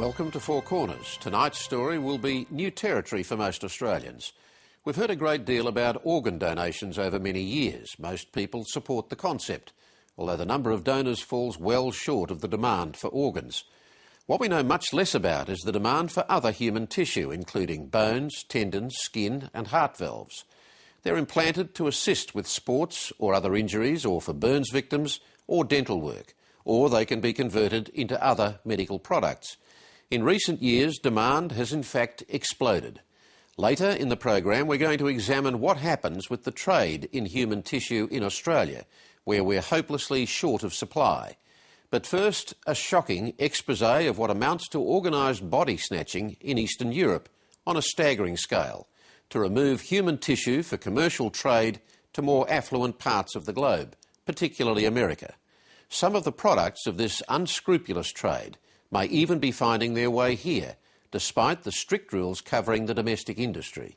Welcome to Four Corners. Tonight's story will be new territory for most Australians. We've heard a great deal about organ donations over many years. Most people support the concept, although the number of donors falls well short of the demand for organs. What we know much less about is the demand for other human tissue, including bones, tendons, skin and heart valves. They're implanted to assist with sports or other injuries, or for burns victims or dental work, or they can be converted into other medical products. In recent years, demand has in fact exploded. Later in the program, we're going to examine what happens with the trade in human tissue in Australia, where we're hopelessly short of supply. But first, a shocking expose of what amounts to organised body snatching in Eastern Europe on a staggering scale, to remove human tissue for commercial trade to more affluent parts of the globe, particularly America. Some of the products of this unscrupulous trade may even be finding their way here, despite the strict rules covering the domestic industry.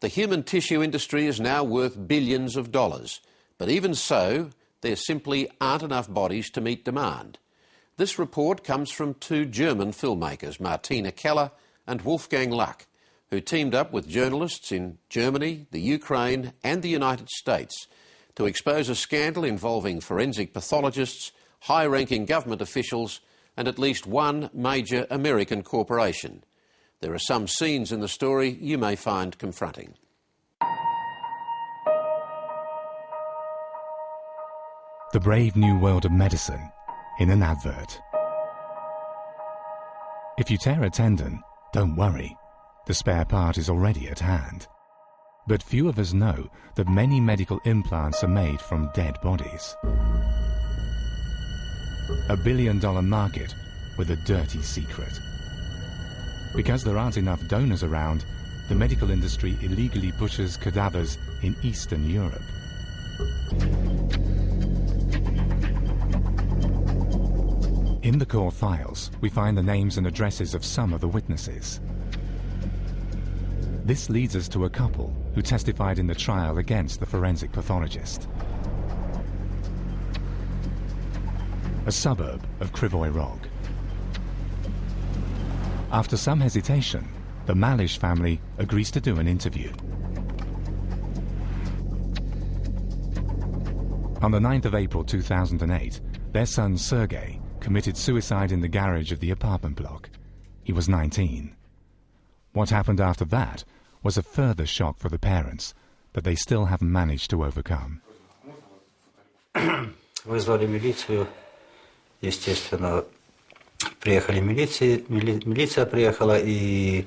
The human tissue industry is now worth billions of dollars, but even so, there simply aren't enough bodies to meet demand. This report comes from two German filmmakers, Martina Keller and Wolfgang Luck, who teamed up with journalists in Germany, the Ukraine and the United States to expose a scandal involving forensic pathologists, high-ranking government officials and at least one major American corporation. There are some scenes in the story you may find confronting. The brave new world of medicine in an advert. If you tear a tendon, don't worry. The spare part is already at hand. But few of us know that many medical implants are made from dead bodies. $1 billion market with a dirty secret. Because there aren't enough donors around, the medical industry illegally pushes cadavers in Eastern Europe. In the court files, we find the names and addresses of some of the witnesses. This leads us to a couple who testified in the trial against the forensic pathologist. A suburb of Krivoy Rog. After some hesitation, the Malish family agrees to do an interview. On the 9th of April 2008, their son Sergei committed suicide in the garage of the apartment block. He was 19. What happened after that was a further shock for the parents that they still haven't managed to overcome. Вызвали милицию, естественно, приехали милиция приехала и...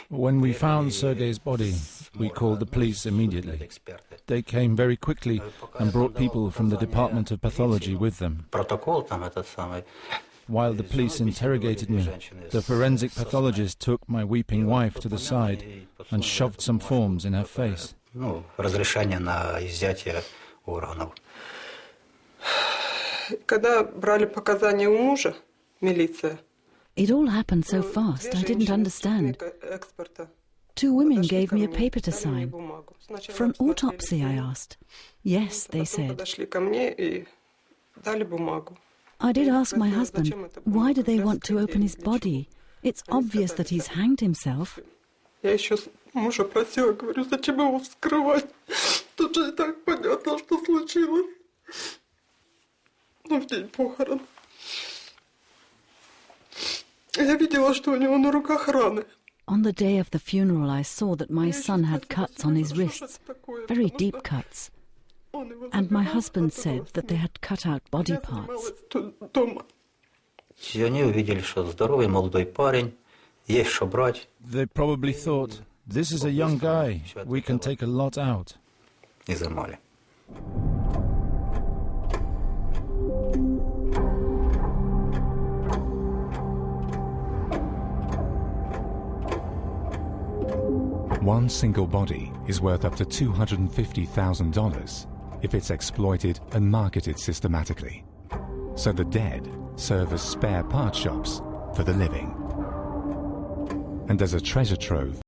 When we found Sergei's body, we called the police immediately. They came very quickly and brought people from the Department of Pathology with them. While the police interrogated me, the forensic pathologist took my weeping wife to the side and shoved some forms in her face. Разрешение на изъятие органов. Когда брали показания у мужа, милиция. It all happened so fast, I didn't understand. Two women gave me a paper to sign. For an autopsy, I asked. Yes, they said. I did ask my husband, why do they want to open his body? It's obvious that he's hanged himself. Я еще мужа просила, говорю, зачем его вскрывать? Тут же и так понятно, что случилось. В день похорон. Я видела, что у него на руках раны. On the day of the funeral, I saw that my son had cuts on his wrists, very deep cuts. And my husband said that they had cut out body parts. Они увидели, что здоровый молодой парень, есть что брать. They probably thought, this is a young guy, we can take a lot out. Изымали. One single body is worth up to $250,000 if it's exploited and marketed systematically. So the dead serve as spare part shops for the living. And as a treasure trove,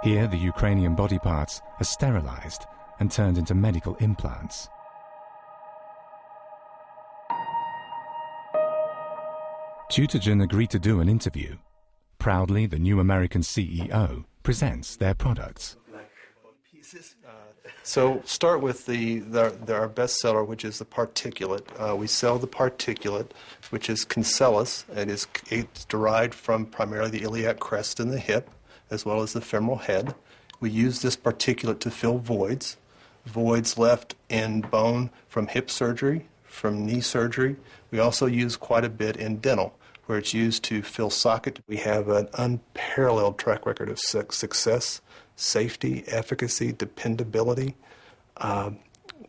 here the Ukrainian body parts are sterilized and turned into medical implants. Tutajan agreed to do an interview. Proudly, the new American CEO presents their products. So start with our best seller, which is the particulate. We sell the particulate, which is cancellous. It's derived from primarily the iliac crest in the hip, as well as the femoral head. We use this particulate to fill voids left in bone from hip surgery, from knee surgery. We also use quite a bit in dental, where it's used to fill socket. We have an unparalleled track record of success, safety, efficacy, dependability.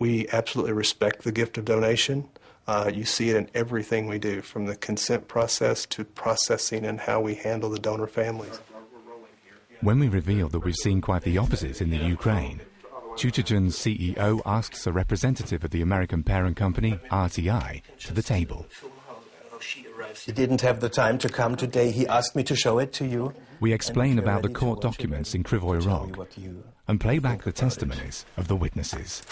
We absolutely respect the gift of donation. You see it in everything we do, from the consent process to processing and how we handle the donor families. When we reveal that we've seen quite the opposite in the Ukraine, Tutajan's CEO asks a representative of the American parent company, RTI, to the table. He didn't have the time to come today. He asked me to show it to you. We explain about the court documents in Krivoy Rog and play back the testimonies of the witnesses.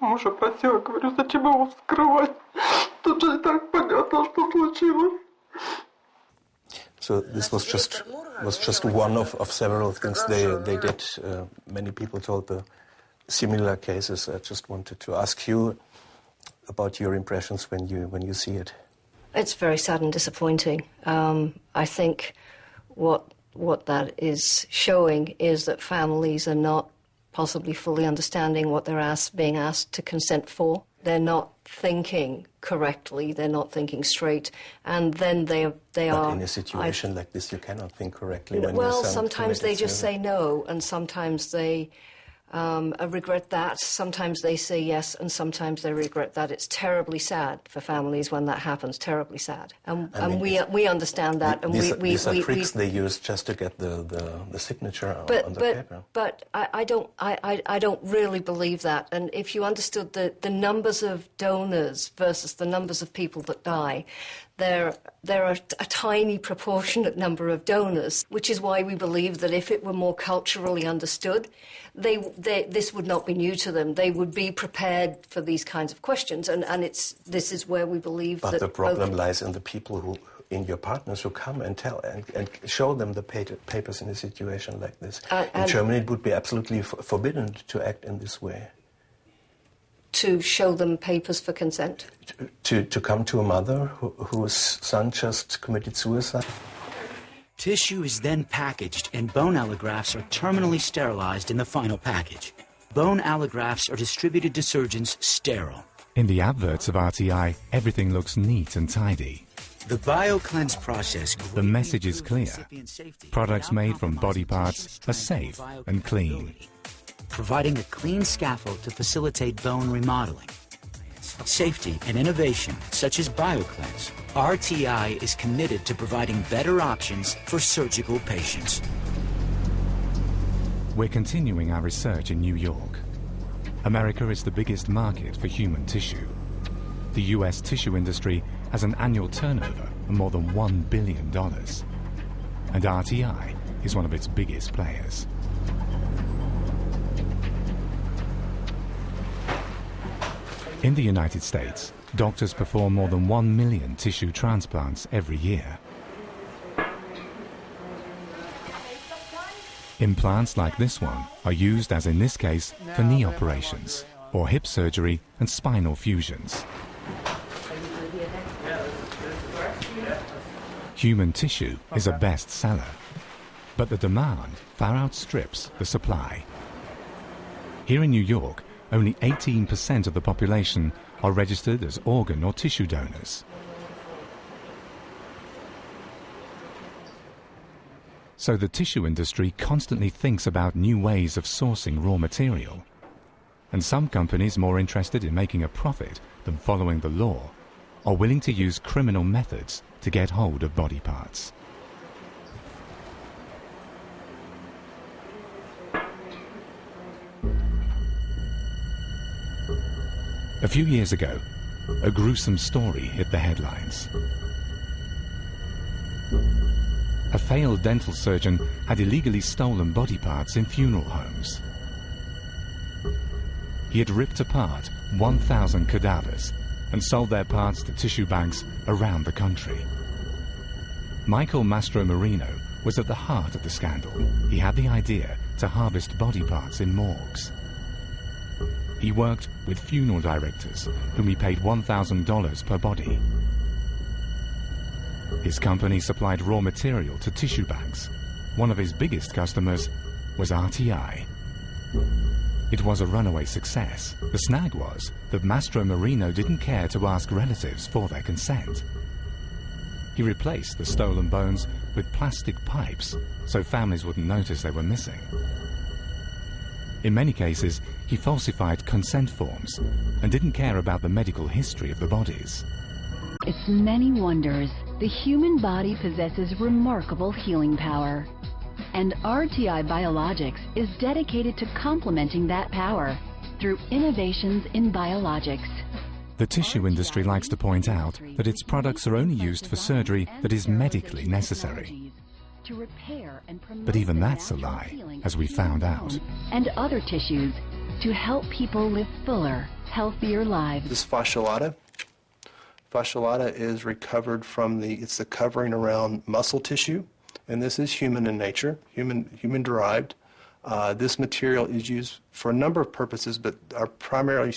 Мужа просила, говорю, зачем его вскрывать? Тут же и так понятно, что случилось. So this was just one of several things they did. Many people told the similar cases. I just wanted to ask you about your impressions when you see it. It's very sad and disappointing. I think what that is showing is that families are not possibly fully understanding what they're being asked to consent for. They're not thinking correctly. They're not thinking straight, and then they But are. in a situation like this, you cannot think correctly. Well, sometimes they just say no, and sometimes they regret that. Sometimes they say yes, and sometimes they regret that. It's terribly sad for families when that happens. Terribly sad, and we understand that. And these are tricks they use just to get the signature on the paper. But I don't really believe that. And if you understood the numbers of donors versus the numbers of people that die, there are a tiny proportionate number of donors, which is why we believe that if it were more culturally understood, this would not be new to them. They would be prepared for these kinds of questions, and this is where we believe that. But the problem lies in the people in your partners who come and tell and show them the papers in a situation like this. In Germany, it would be absolutely forbidden to act in this way. To show them papers for consent? To come to a mother whose son just committed suicide. Tissue is then packaged, and bone allografts are terminally sterilized in the final package. Bone allografts are distributed to surgeons sterile. In the adverts of RTI, everything looks neat and tidy. The BioCleanse process. The message is clear. Products made from body parts are safe and clean, providing a clean scaffold to facilitate bone remodeling. Safety and innovation, such as BioCleanse, RTI is committed to providing better options for surgical patients. We're continuing our research in New York. America is the biggest market for human tissue. The US tissue industry has an annual turnover of more than $1 billion. And RTI is one of its biggest players. In the United States, doctors perform more than 1 million tissue transplants every year. Implants like this one are used, as in this case, for knee operations, or hip surgery and spinal fusions. Human tissue is a bestseller, but the demand far outstrips the supply. Here in New York, only 18% of the population are registered as organ or tissue donors. So the tissue industry constantly thinks about new ways of sourcing raw material. And some companies more interested in making a profit than following the law are willing to use criminal methods to get hold of body parts. A few years ago, a gruesome story hit the headlines. A failed dental surgeon had illegally stolen body parts in funeral homes. He had ripped apart 1,000 cadavers and sold their parts to tissue banks around the country. Michael Mastromarino was at the heart of the scandal. He had the idea to harvest body parts in morgues. He worked with funeral directors, whom he paid $1,000 per body. His company supplied raw material to tissue banks. One of his biggest customers was RTI. It was a runaway success. The snag was that Mastromarino didn't care to ask relatives for their consent. He replaced the stolen bones with plastic pipes so families wouldn't notice they were missing. In many cases, he falsified consent forms and didn't care about the medical history of the bodies. Its many wonders, the human body possesses remarkable healing power. And RTI Biologics is dedicated to complementing that power through innovations in biologics. The tissue industry likes to point out that its products are only used for surgery that is medically necessary. But even that's a lie, as we found out. And other tissues to help people live fuller, healthier lives. This fasciolata. Fasciolata is recovered from it's the covering around muscle tissue, and this is human in nature, human derived. This material is used for a number of purposes, but our primary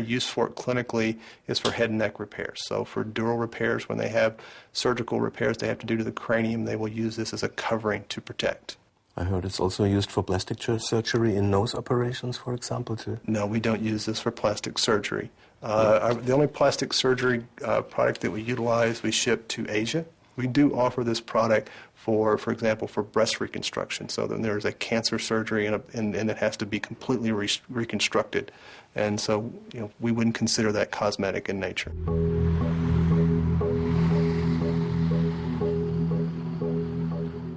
use for it clinically is for head and neck repairs. So for dural repairs, when they have surgical repairs they have to do to the cranium, they will use this as a covering to protect. I heard it's also used for plastic surgery in nose operations, for example, too. No, we don't use this for plastic surgery. The only plastic surgery product that we utilize, we ship to Asia. We do offer this product for example, for breast reconstruction. So then there's a cancer surgery and it has to be completely reconstructed. And so we wouldn't consider that cosmetic in nature.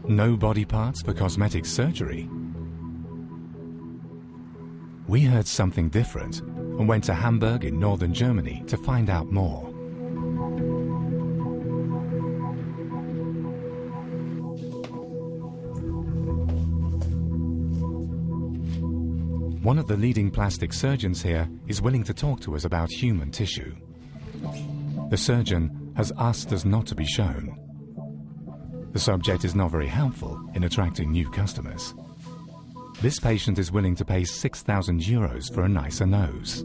No body parts for cosmetic surgery? We heard something different and went to Hamburg in northern Germany to find out more. One of the leading plastic surgeons here is willing to talk to us about human tissue. The surgeon has asked us not to be shown. The subject is not very helpful in attracting new customers. This patient is willing to pay 6,000 euros for a nicer nose.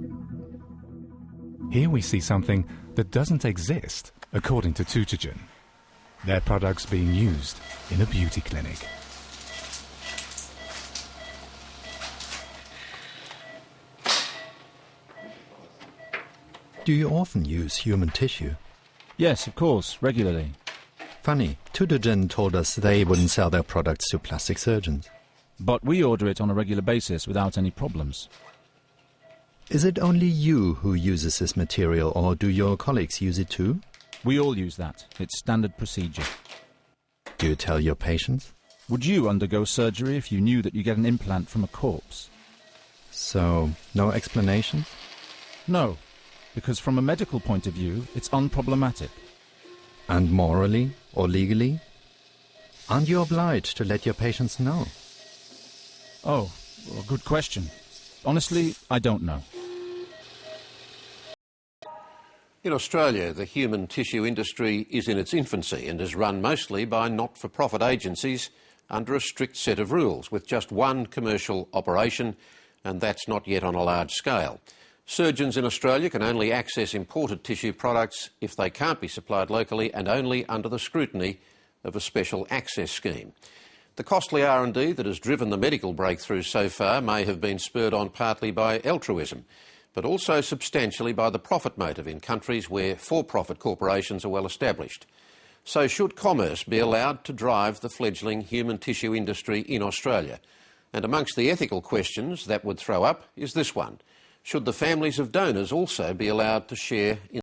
Here we see something that doesn't exist, according to Tutogen. Their products being used in a beauty clinic. Do you often use human tissue? Yes, of course, regularly. Funny, Tutogen told us they wouldn't sell their products to plastic surgeons. But we order it on a regular basis without any problems. Is it only you who uses this material, or do your colleagues use it too? We all use that. It's standard procedure. Do you tell your patients? Would you undergo surgery if you knew that you get an implant from a corpse? So, no explanation? No, because from a medical point of view, it's unproblematic. And morally or legally? Aren't you obliged to let your patients know? Oh, well, good question. Honestly, I don't know. In Australia, the human tissue industry is in its infancy and is run mostly by not-for-profit agencies under a strict set of rules, with just one commercial operation, and that's not yet on a large scale. Surgeons in Australia can only access imported tissue products if they can't be supplied locally and only under the scrutiny of a special access scheme. The costly R&D that has driven the medical breakthrough so far may have been spurred on partly by altruism, but also substantially by the profit motive in countries where for-profit corporations are well established. So should commerce be allowed to drive the fledgling human tissue industry in Australia? And amongst the ethical questions that would throw up is this one. Should the families of donors also be allowed to share in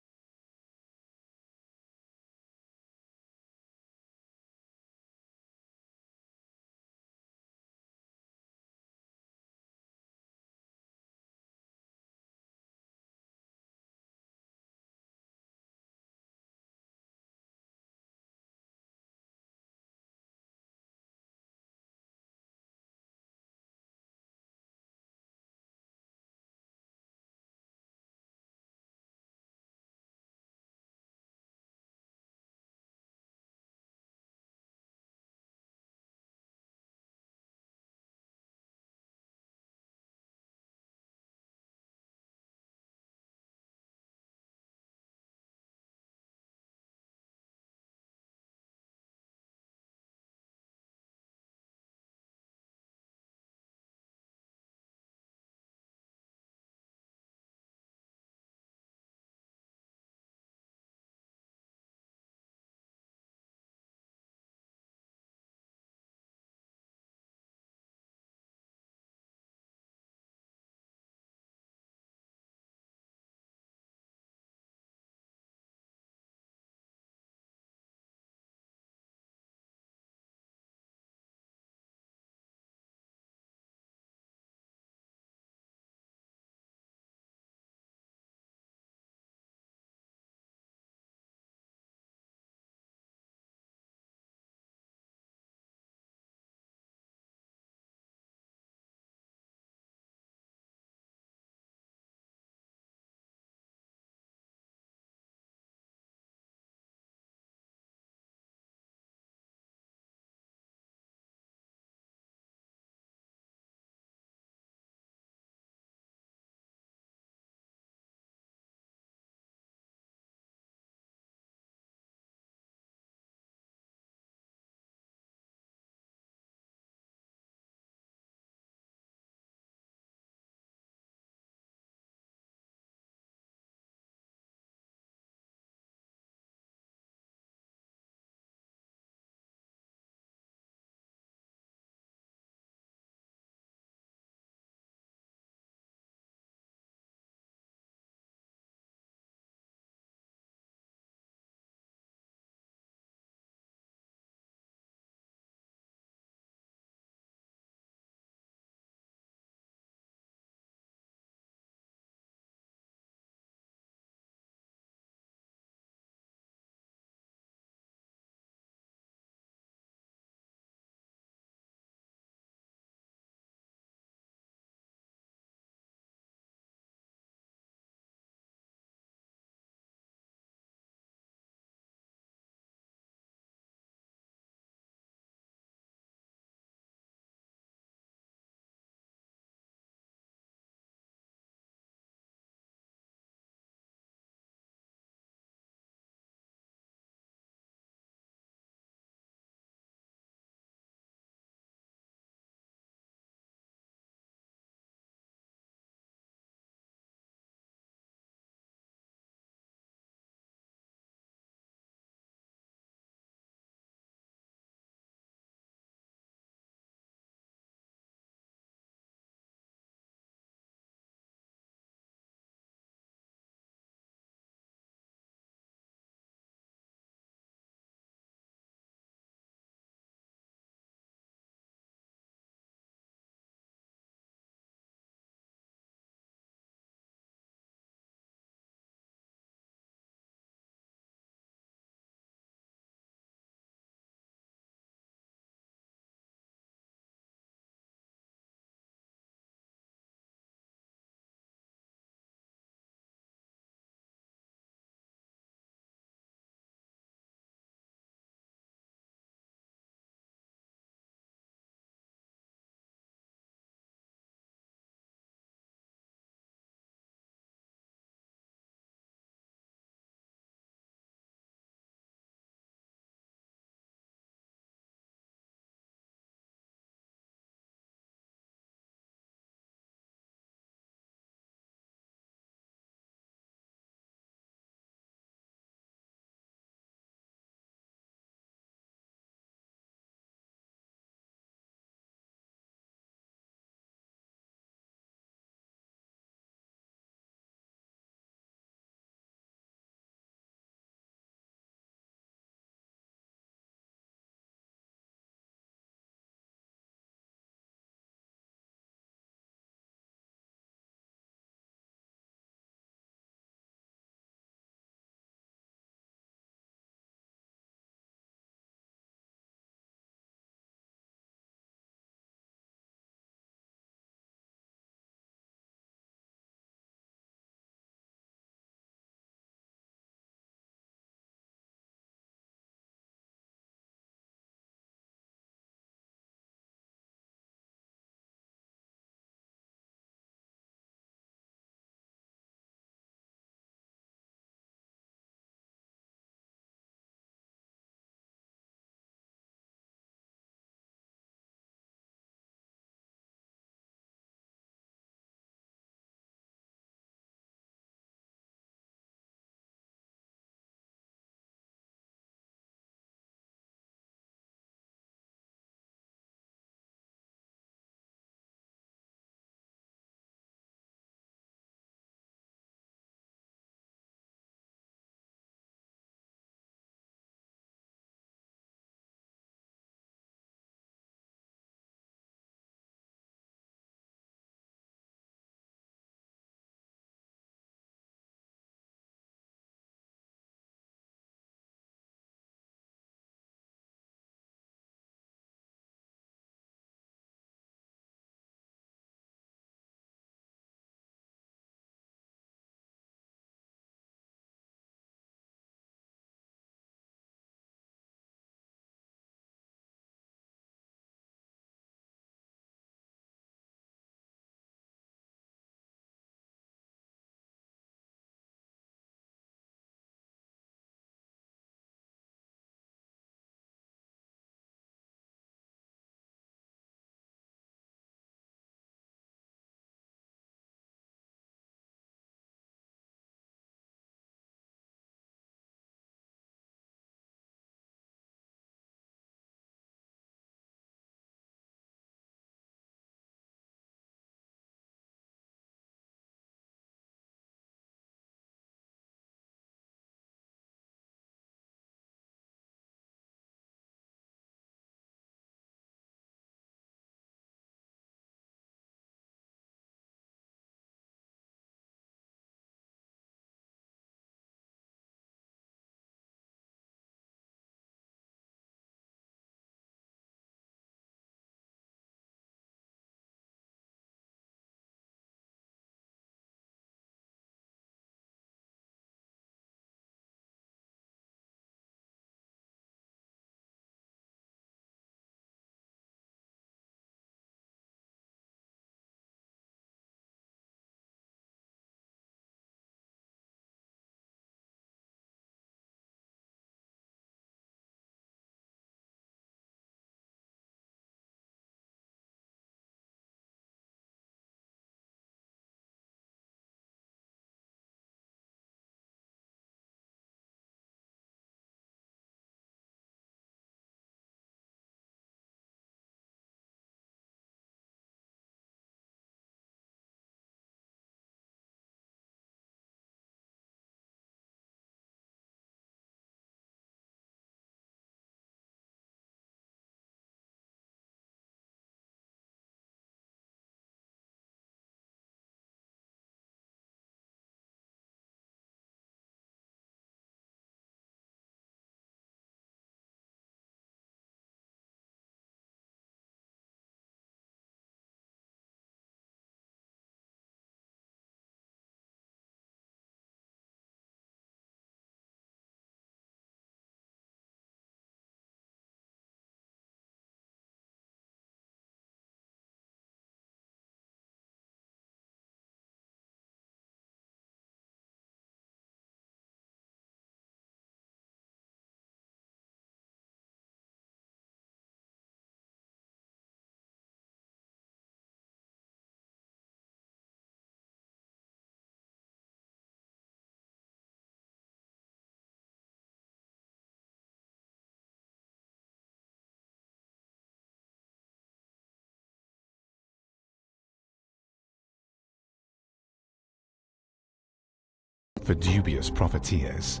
for dubious profiteers.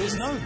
There's no good